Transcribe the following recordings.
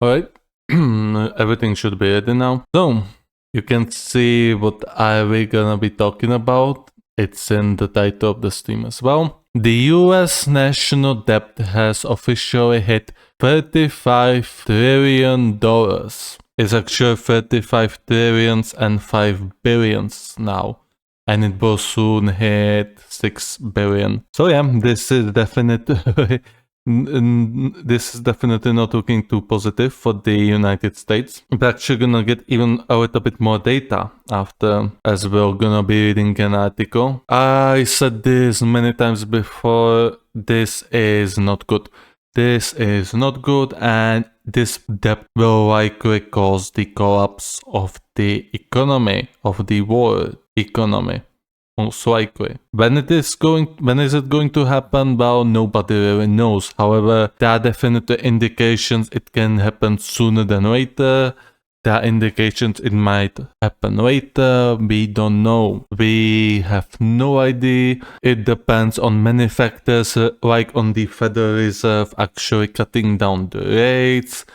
Alright, everything should be ready now. So, you can see what are we gonna be talking about. It's in the title of the stream as well. The US national debt has officially hit $35 trillion. It's actually 35 trillions and 5 billions now. And it will soon hit 6 billion. So yeah, this is definitely this is definitely not looking too positive for the United States. We're actually gonna get even a little bit more data after, as we're gonna be reading an article. I said this many times before, this is not good. This is not good, and this debt will likely cause the collapse of the economy, of the world economy. Most likely. When is it going to happen? Well, nobody really knows. However, there are definitely indications it can happen sooner than later. There are indications it might happen later. We don't know. We have no idea. It depends on many factors, like on the Federal Reserve actually cutting down the rates,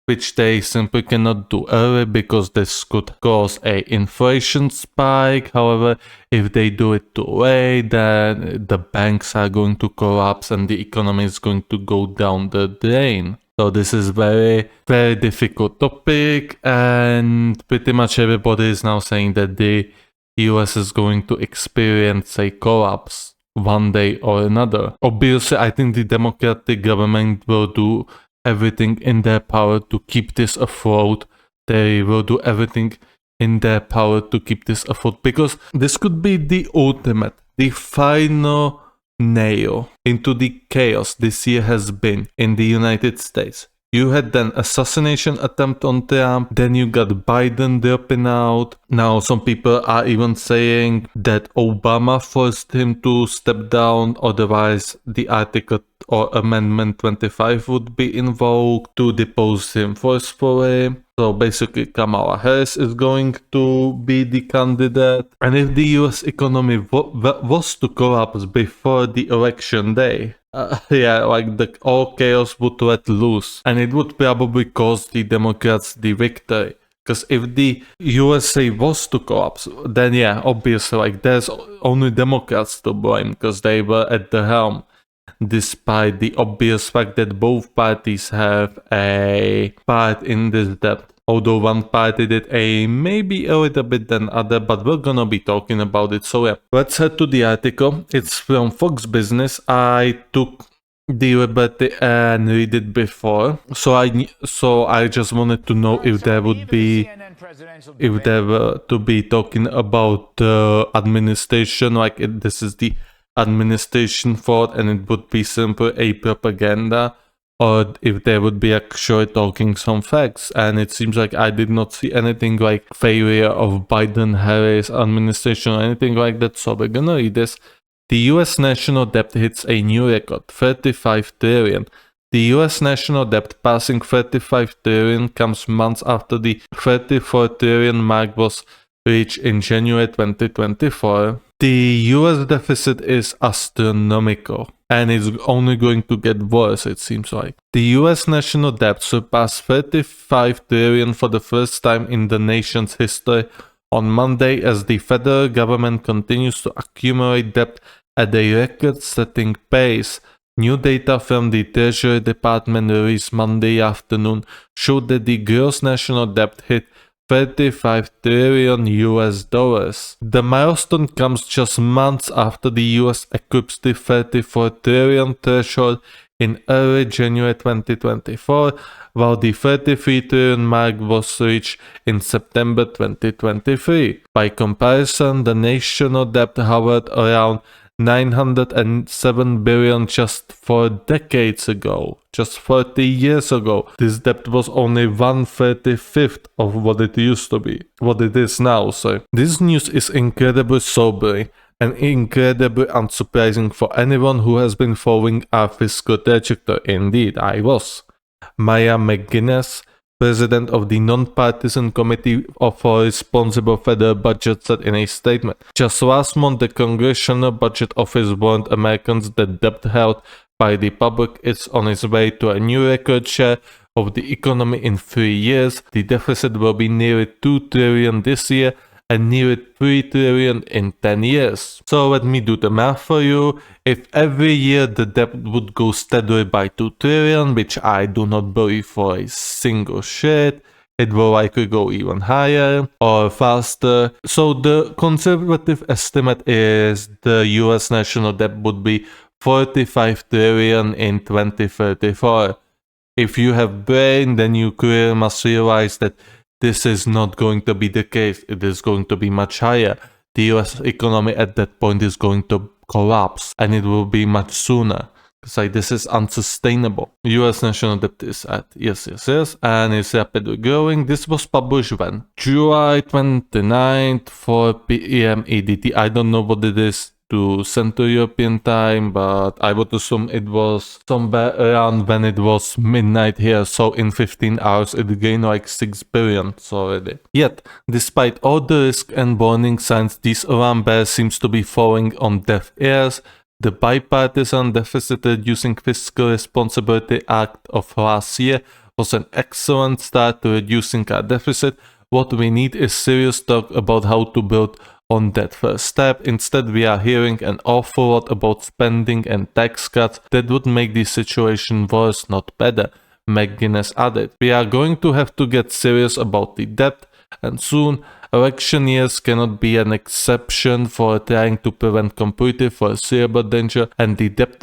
which they simply cannot do early because this could cause a inflation spike. However, if they do it too late, then the banks are going to collapse and the economy is going to go down the drain. So this is very, very difficult topic, and pretty much everybody is now saying that the US is going to experience a collapse one day or another. Obviously, I think the Democratic government will do everything in their power to keep this afloat. They will do everything in their power to keep this afloat, because this could be the ultimate, the final nail into the chaos this year has been in the United States. You had an assassination attempt on Trump, then you got Biden dropping out. Now some people are even saying that Obama forced him to step down, otherwise the article or Amendment 25 would be invoked to depose him forcefully. So basically Kamala Harris is going to be the candidate. And if the US economy was to collapse before the election day, all chaos would let loose, and it would probably cause the Democrats the victory. Because if the USA was to collapse, then yeah, obviously, there's only Democrats to blame because they were at the helm, despite the obvious fact that both parties have a part in this debt. Although one party did maybe a little bit than other, but we're gonna be talking about it. So yeah, let's head to the article. It's from Fox Business. I took the liberty and read it before, so I just wanted to know if there would be, if there were to be talking about the administration, this is the administration fault and it would be simply a propaganda, or if they would be actually talking some facts. And it seems like I did not see anything like failure of Biden-Harris administration or anything like that, so we're gonna read this. The US national debt hits a new record, 35 trillion. The US national debt passing 35 trillion comes months after the 34 trillion mark was reached in January 2024. The US deficit is astronomical, and it's only going to get worse, it seems like. The US national debt surpassed 35 trillion for the first time in the nation's history on Monday as the federal government continues to accumulate debt at a record-setting pace. New data from the Treasury Department released Monday afternoon showed that the gross national debt hit 35 trillion US dollars. The milestone comes just months after the US eclipsed the 34 trillion threshold in early January 2024, while the 33 trillion mark was reached in September 2023. By comparison, the national debt hovered around 907 billion just 4 decades ago. Just 40 years ago, this debt was only 1/35 of what it used to be, what it is now. So this news is incredibly sobering and incredibly unsurprising for anyone who has been following our fiscal trajectory. Indeed, I was. Maya McGuinness, president of the non-partisan committee for responsible federal budget, said in a statement, "Just last month, the Congressional Budget Office warned Americans that debt held by the public is on its way to a new record share of the economy in 3 years. The deficit will be nearly 2 trillion this year and nearly 3 trillion in 10 years. So let me do the math for you. If every year the debt would go steadily by 2 trillion, which I do not believe for a single shit, it will likely go even higher or faster. So the conservative estimate is the US national debt would be 45 trillion in 2034. If you have brain, then you clearly must realize that this is not going to be the case. It is going to be much higher. The US economy at that point is going to collapse, and it will be much sooner. Like, this is unsustainable. US national debt is at yes, and it's rapidly growing. This was published when? July 29th, 4 p.m. EDT. I don't know what it is to Central European time, but I would assume it was somewhere around when it was midnight here, so in 15 hours it gained like 6 billion already. Yet, despite all the risk and warning signs, these alarm bells seems to be falling on deaf ears. The Bipartisan Deficit Reducing Fiscal Responsibility Act of last year was an excellent start to reducing our deficit. What we need is serious talk about how to build on that first step. Instead, we are hearing an awful lot about spending and tax cuts that would make the situation worse, not better. McGuinness added, we are going to have to get serious about the debt, and soon. Election years cannot be an exception for trying to prevent completely foreseeable danger, and the debt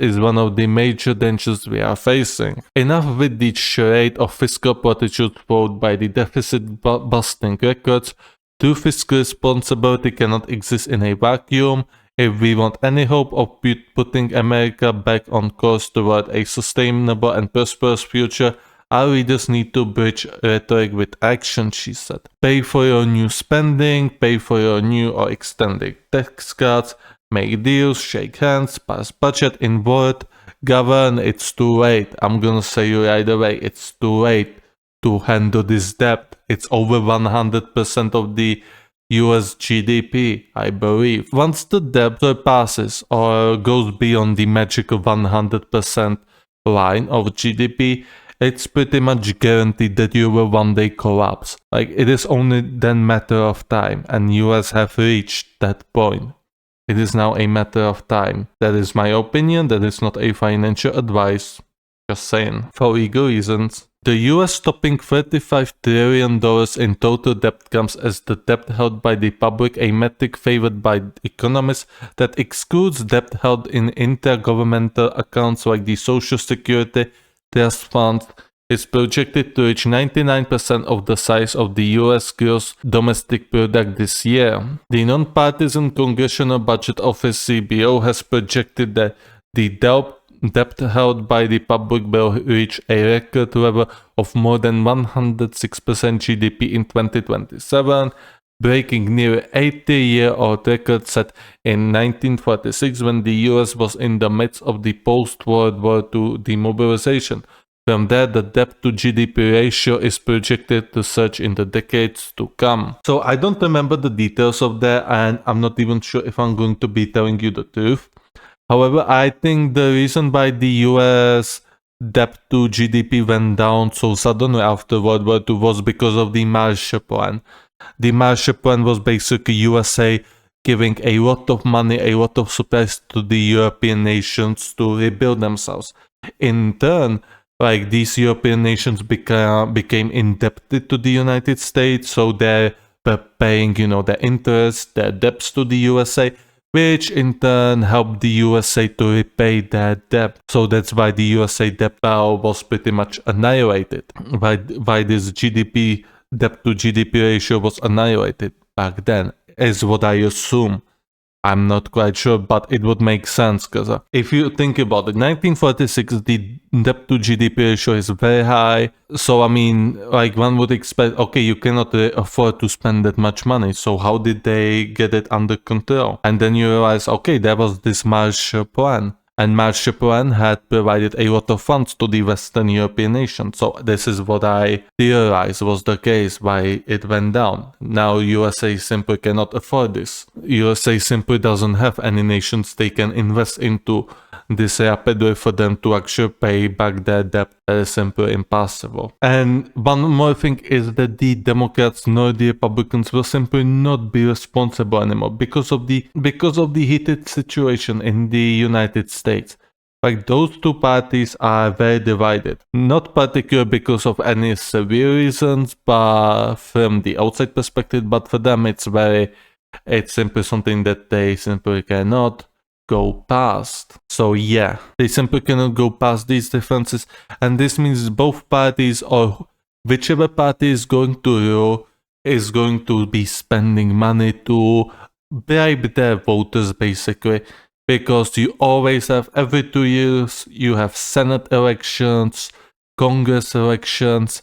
is one of the major dangers we are facing. Enough with the charade of fiscal platitudes followed by the deficit-busting records. True fiscal responsibility cannot exist in a vacuum. If we want any hope of putting America back on course toward a sustainable and prosperous future, our leaders need to bridge rhetoric with action, she said. Pay for your new spending, pay for your new or extended tax cuts, make deals, shake hands, pass budget in word, govern. It's too late. I'm gonna say you right away, it's too late to handle this debt. It's over 100% of the US GDP, I believe. Once the debt surpasses or goes beyond the magical 100% line of GDP, it's pretty much guaranteed that you will one day collapse. Like, it is only then matter of time, and US have reached that point. It is now a matter of time. That is my opinion, that is not a financial advice. Just saying. For legal reasons. The US topping $35 trillion in total debt comes as the debt held by the public, a metric favored by economists that excludes debt held in intergovernmental accounts like the Social Security Trust Fund, is projected to reach 99% of the size of the US gross domestic product this year. The nonpartisan Congressional Budget Office CBO has projected that the debt held by the public will reach a record level of more than 106% GDP in 2027, breaking nearly 80-year-old record set in 1946 when the US was in the midst of the post-World War II demobilization. From there, the debt-to-GDP ratio is projected to surge in the decades to come. So I don't remember the details of that, and I'm not even sure if I'm going to be telling you the truth. However, I think the reason why the US debt to GDP went down so suddenly after World War II was because of the Marshall Plan. The Marshall Plan was basically USA giving a lot of money, a lot of supplies to the European nations to rebuild themselves. In turn, like, these European nations became indebted to the United States, so they were paying, their interest, their debts to the USA, which in turn helped the USA to repay their debt. So that's why the USA debt now was pretty much annihilated. Why this debt to GDP ratio was annihilated back then, is what I assume. I'm not quite sure, but it would make sense, because if you think about it, 1946, the debt to GDP ratio is very high. So, I mean, like, one would expect, okay, you cannot afford to spend that much money. So how did they get it under control? And then you realize, okay, there was this Marshall Plan. And Marshall Plan had provided a lot of funds to the Western European nations. So this is what I theorize was the case why it went down. Now USA simply cannot afford this. USA simply doesn't have any nations they can invest into this rapid way for them to actually pay back their debt. That is simply impossible. And one more thing is that the Democrats nor the Republicans will simply not be responsible anymore because of the heated situation in the United States. Like, those two parties are very divided. Not particularly because of any severe reasons, but from the outside perspective, but for them it's simply something that they simply cannot go past. So yeah, they simply cannot go past these differences, and this means both parties, or whichever party is going to rule, is going to be spending money to bribe their voters, basically. Because you always have, every 2 years, you have Senate elections, Congress elections,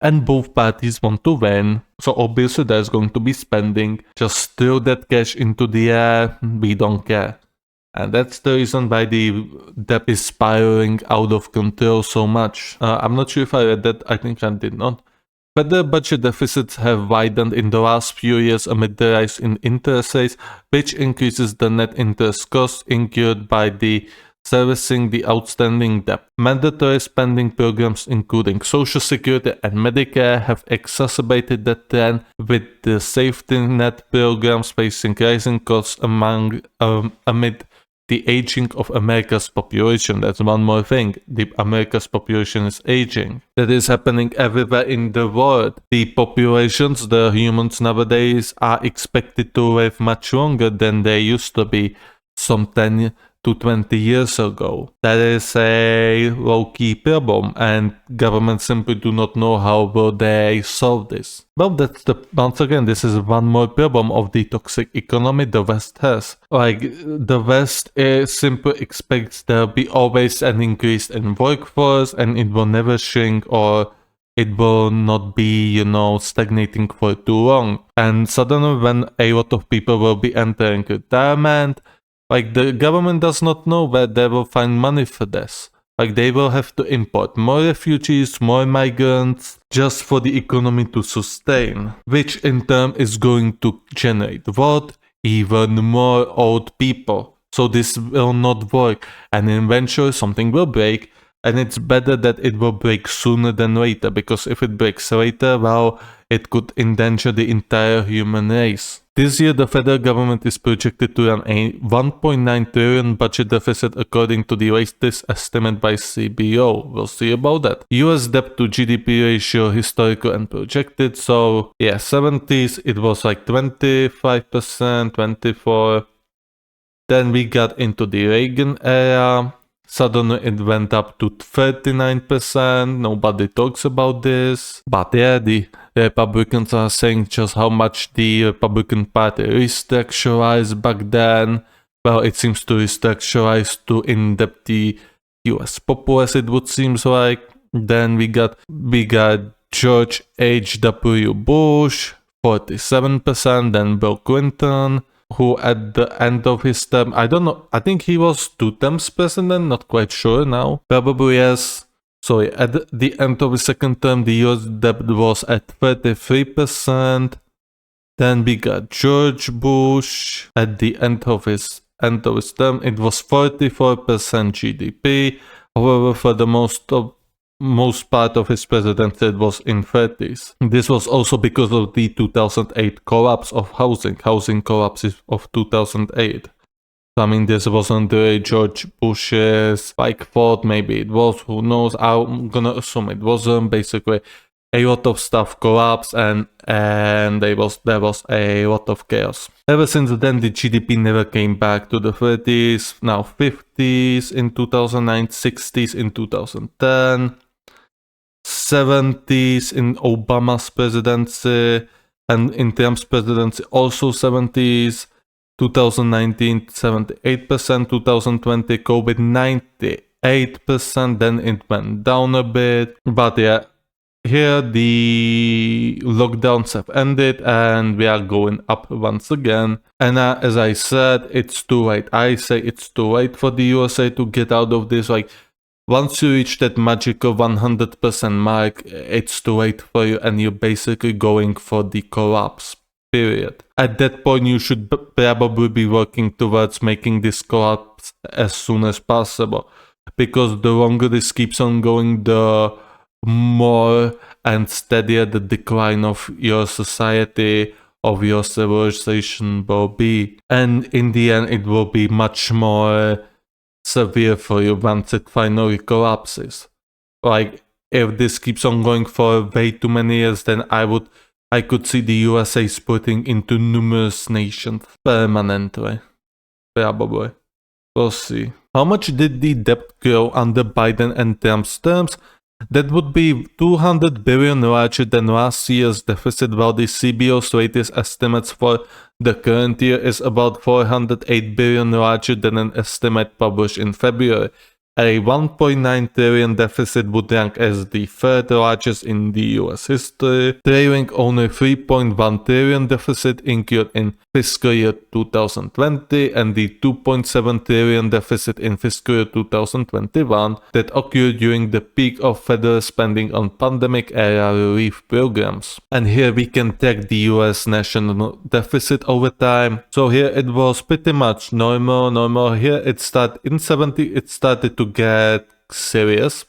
and both parties want to win. So obviously there's going to be spending. Just throw that cash into the air, we don't care. And that's the reason why the debt is spiraling out of control so much. I'm not sure if I read that, I think I did not. Federal budget deficits have widened in the last few years amid the rise in interest rates, which increases the net interest cost incurred by the servicing the outstanding debt. Mandatory spending programs including Social Security and Medicare have exacerbated the trend, with the safety net programs facing rising costs amid the aging of America's population. That's one more thing. America's population is aging. That is happening everywhere in the world. The populations, the humans nowadays, are expected to live much longer than they used to be some 10 to 20 years ago. That is a low-key problem, and governments simply do not know how will they solve this. Well, once again, this is one more problem of the toxic economy the West has. Like, the West simply expects there will be always an increase in workforce, and it will never shrink, or it will not be, stagnating for too long. And suddenly, when a lot of people will be entering retirement, like, the government does not know where they will find money for this. Like, they will have to import more refugees, more migrants, just for the economy to sustain, which in turn is going to generate what? Even more old people. So this will not work, and eventually something will break, and it's better that it will break sooner than later, because if it breaks later, well, it could endanger the entire human race. This year, the federal government is projected to run a $1.9 trillion budget deficit according to the latest estimate by CBO. We'll see about that. US debt to GDP ratio, historical and projected. So yeah, 70s, it was like 25%, 24%. Then we got into the Reagan era. Suddenly it went up to 39%. Nobody talks about this. But yeah, the Republicans are saying just how much the Republican Party restructurized back then. Well, it seems to restructurize to in-depth the US populace, it would seem like. Then we got George H.W. Bush, 47%. Then Bill Clinton, who at the end of his term, I don't know, I think he was 2 terms president, not quite sure now. Probably yes. So at the end of his second term, the US debt was at 33%. Then we got George Bush. At the end of his term, it was 44% GDP. However, for the most part of his presidency, it was in 30s. This was also because of the 2008 collapse of housing collapse of 2008. I mean, this wasn't really George Bush's fault, maybe it was, who knows, I'm gonna assume it wasn't. Basically, a lot of stuff collapsed, and there was a lot of chaos. Ever since then, the GDP never came back to the 30s, now 50s in 2009, 60s in 2010, 70s in Obama's presidency, and in Trump's presidency also 70s, 2019 78%, 2020 COVID 98%, then it went down a bit. But yeah, here the lockdowns have ended and we are going up once again. And as I said, it's too late. I say it's too late for the USA to get out of this. Like, once you reach that magical 100% mark, it's too late for you and you're basically going for the collapse. period. At that point, you should probably be working towards making this collapse as soon as possible. Because the longer this keeps on going, the more and steadier the decline of your society, of your civilization will be. And in the end, it will be much more severe for you once it finally collapses. Like, if this keeps on going for way too many years, then I could see the USA splitting into numerous nations permanently. Probably. We'll see. How much did the debt grow under Biden and Trump's terms? That would be $200 billion larger than last year's deficit, while the CBO's latest estimates for the current year is about $408 billion larger than an estimate published in February. A $1.9 trillion deficit would rank as the third largest in the US history, trailing only $3.1 trillion deficit incurred in fiscal year 2020 and the $2.7 trillion deficit in fiscal year 2021 that occurred during the peak of federal spending on pandemic-era relief programs. And here we can track the US national deficit over time. So here it was pretty much normal. Here it started in 70, it started to get serious,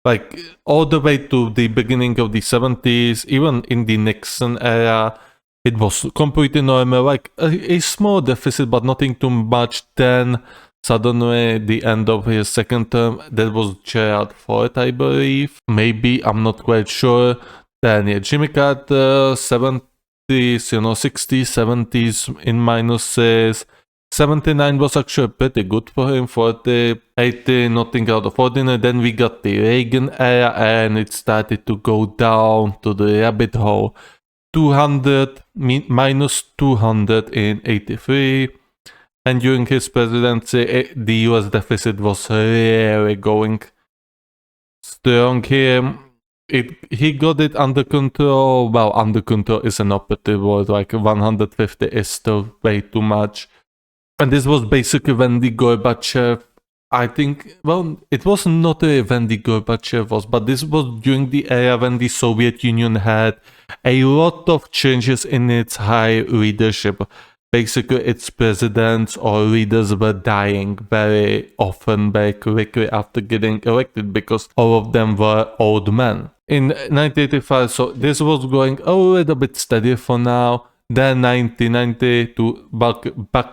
like all the way to the beginning of the 70s. Even in the Nixon era, it was completely normal, like a small deficit but nothing too much. Then suddenly the end of his second term, that was Gerald Ford, I believe, maybe, I'm not quite sure. Then yeah, Jimmy Carter, 70s, 60s, 70s in minuses. 79 was actually pretty good for him. 40, 80, nothing out of ordinary. Then we got the Reagan era and it started to go down to the rabbit hole. 200, minus 200 in 83. And during his presidency, the US deficit was really going strong here. He got it under control. Well, under control is an operative word, like 150 is still way too much. And this was basically when the Gorbachev, I think, well, it was not really when the Gorbachev was, but this was during the era when the Soviet Union had a lot of changes in its high leadership. Basically, its presidents or leaders were dying very often, very quickly after getting elected, because all of them were old men. In 1985, so this was going a little bit steady for now. Then 1990 to back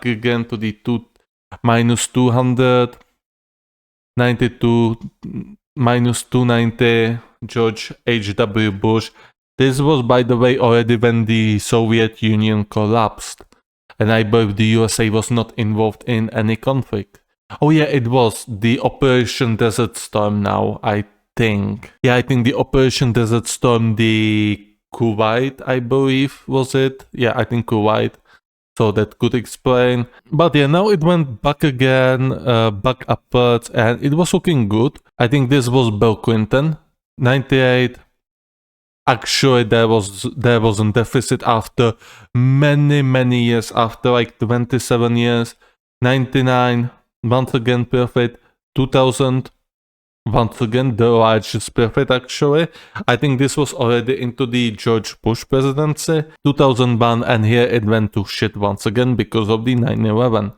again to the minus 200, 92 minus 290, George H.W. Bush. This was, by the way, already when the Soviet Union collapsed, and I believe the USA was not involved in any conflict. Oh yeah, it was the Operation Desert Storm now, I think. Yeah, I think the Operation Desert Storm, the Kuwait, I believe, was it? Yeah, I think Kuwait. So that could explain. But yeah, now it went back again, back upwards, and it was looking good. I think this was Bill Clinton, 98. Actually, there was a deficit after many years, after like 27 years. 99, once again perfect. 2000. Once again, the largest perfect actually. I think this was already into the George Bush presidency. 2001, and here it went to shit once again because of the 9/11.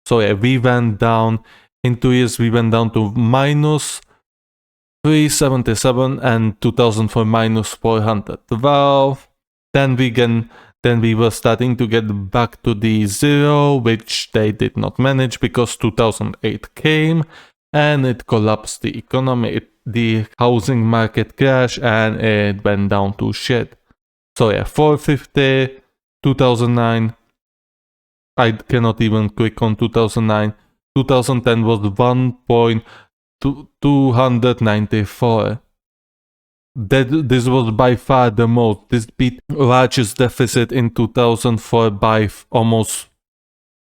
So yeah, we went down, in 2 years we went down to minus 377 and 2004 minus 412. Then we were starting to get back to the zero, which they did not manage because 2008 came. And it collapsed the economy, the housing market crashed, and it went down to shit. So yeah, 450, 2009, I cannot even click on 2009. 2010 was 1.294. This was by far the most. This beat largest deficit in 2004 by almost,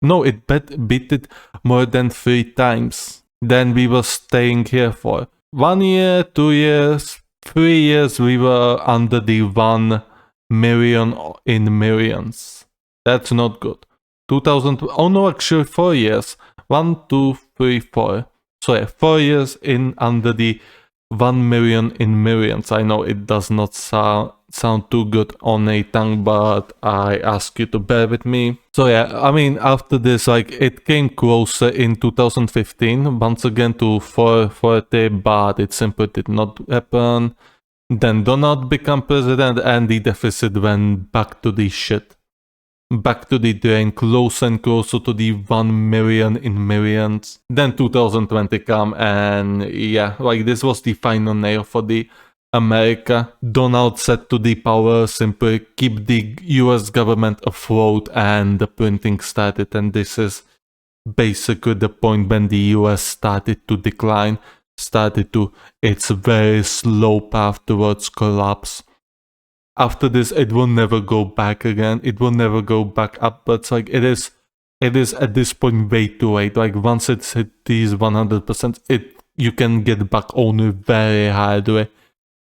no, it beat it more than 3 times. Then we were staying here for 1 year, 2 years, 3 years, we were under the 1 million in millions. That's not good. 2000, oh no, actually 4 years. 1, 2, 3, 4. So yeah, 4 years in under the 1 million in millions. I know it does not sound too good on a tongue, but I ask you to bear with me. So yeah, I mean, after this, like, it came closer in 2015, once again to 440, but it simply did not happen. Then Donald became president and the deficit went back to the shit. Back to the drain, closer and closer to the 1 million in millions. Then 2020 come and yeah, like this was the final nail for the America. Donald said to the power simply keep the US government afloat and the printing started, and this is basically the point when the US started to decline, started to its very slow path towards collapse. After this, it will never go back again. It will never go back up. But like it is at this point way too late. Like once it's hit these 100%, you can get back only very hardly.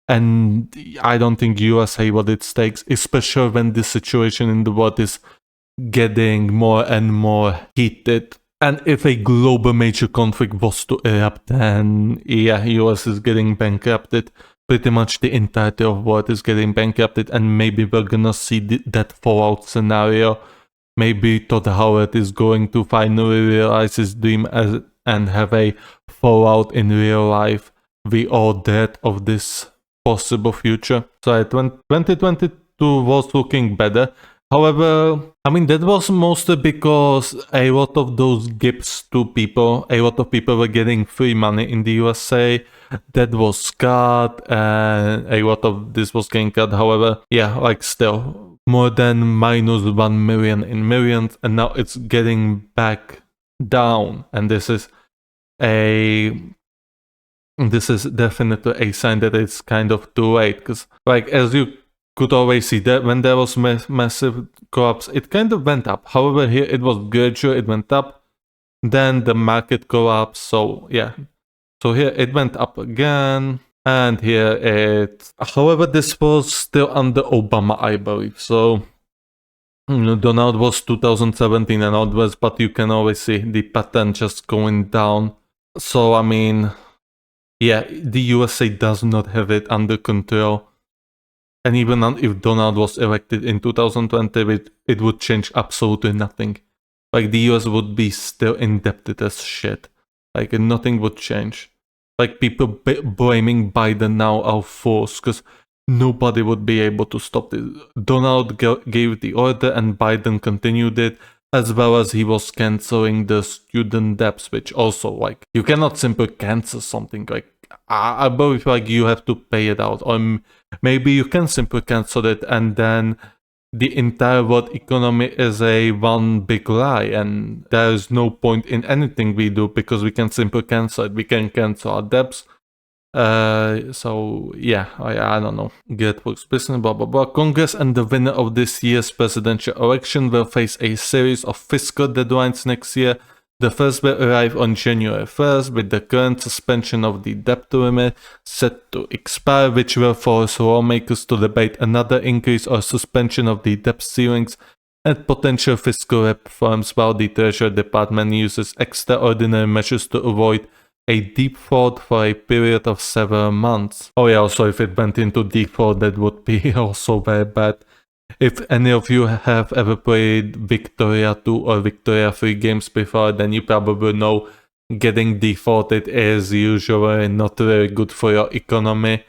And I don't think USA what it takes, especially when the situation in the world is getting more and more heated. And if a global major conflict was to erupt, then yeah, US is getting bankrupted. Pretty much the entirety of world is getting bankrupted, and maybe we're gonna see that fallout scenario. Maybe Todd Howard is going to finally realize his dream and have a fallout in real life. We all dread of this possible future. So 2022 was looking better. However, I mean, that was mostly because a lot of those gifts to people, a lot of people were getting free money in the USA. That was cut, and a lot of this was getting cut. However, yeah, like still more than minus 1 million in millions, and now it's getting back down. And this is definitely a sign that it's kind of too late, because like as you could always see that when there was massive collapse, it kind of went up. However, here it was gradual, it went up, then the market collapsed. So yeah, so here it went up again, and here it. However, this was still under Obama, I believe. So Donald was 2017 and onwards, but you can always see the pattern just going down. So I mean, yeah, the USA does not have it under control. And even if Donald was elected in 2020, it would change absolutely nothing. Like the US would be still indebted as shit. Like nothing would change. Like people blaming Biden now are fools, because nobody would be able to stop this. Donald gave the order and Biden continued it, as well as he was canceling the student debts, which also like you cannot simply cancel something. Like I believe like you have to pay it out, or maybe you can simply cancel it and then the entire world economy is a one big lie, and there is no point in anything we do because we can simply cancel it. We can cancel our debts. So yeah, I don't know. Get works business, blah blah blah. Congress and the winner of this year's presidential election will face a series of fiscal deadlines next year. The first will arrive on January 1st, with the current suspension of the debt limit set to expire, which will force lawmakers to debate another increase or suspension of the debt ceilings and potential fiscal reforms, while the Treasury Department uses extraordinary measures to avoid a default for a period of several months. Oh yeah, also if it went into default, that would be also very bad. If any of you have ever played Victoria 2 or Victoria 3 games before, then you probably know getting defaulted is usually not very good for your economy,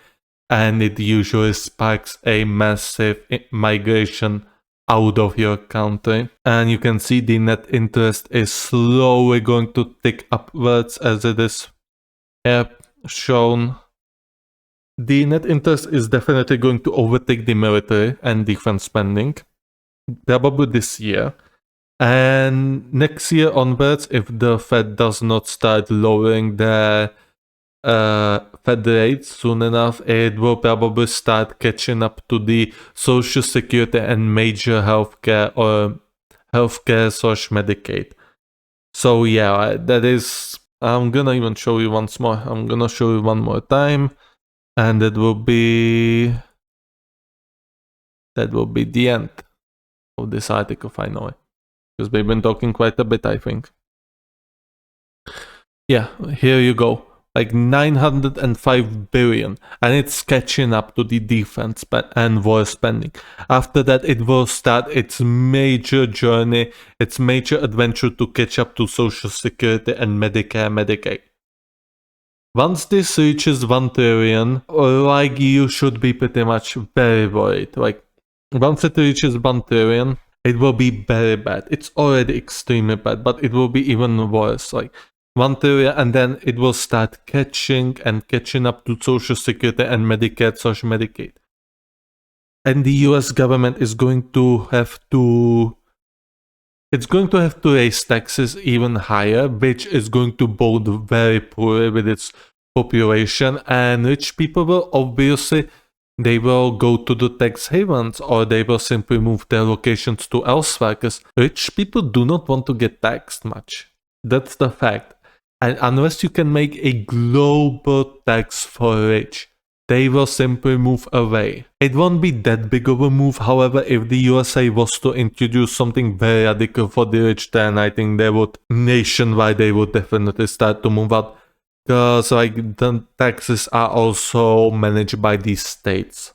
and it usually sparks a massive migration out of your country. And you can see the net interest is slowly going to tick upwards, as it is here shown. The net interest is definitely going to overtake the military and defense spending, probably this year. And next year onwards, if the Fed does not start lowering their Fed rates soon enough, it will probably start catching up to the Social Security and major healthcare or healthcare/Medicaid. So yeah, that is. I'm gonna even show you once more. I'm gonna show you one more time. And that will be the end of this article finally, because we've been talking quite a bit, I think. Yeah, here you go. like 905 billion, and it's catching up to the defense and war spending. After that, it will start its major journey, its major adventure to catch up to Social Security and Medicare, Medicaid. Once this reaches 1 trillion, like, you should be pretty much very worried. Like, once it reaches 1 trillion, it will be very bad. It's already extremely bad, but it will be even worse. Like, 1 trillion, and then it will start catching up to Social Security and Medicare, Social Medicaid. And the US government is going to have to raise taxes even higher, which is going to bode very poorly with its population, and rich people will obviously, they will go to the tax havens, or they will simply move their locations to elsewhere, because rich people do not want to get taxed much. That's the fact. And unless you can make a global tax for rich, they will simply move away. It won't be that big of a move, however, if the USA was to introduce something very radical for the rich, then I think they would, nationwide, they would definitely start to move out. Because like the taxes are also managed by these states.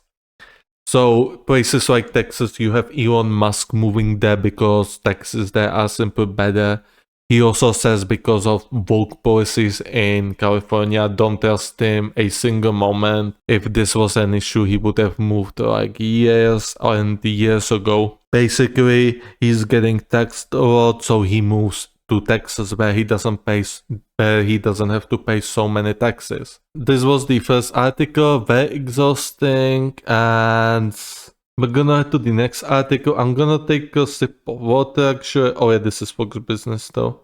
So places like Texas, you have Elon Musk moving there because taxes there are simply better. He also says because of woke policies in California, don't trust him a single moment. If this was an issue, he would have moved like years ago. Basically, he's getting taxed a lot, so he moves to Texas where he doesn't have to pay so many taxes. This was the first article, very exhausting, and we're gonna head to the next article. I'm gonna take a sip of water actually. Oh yeah, this is Fox Business though.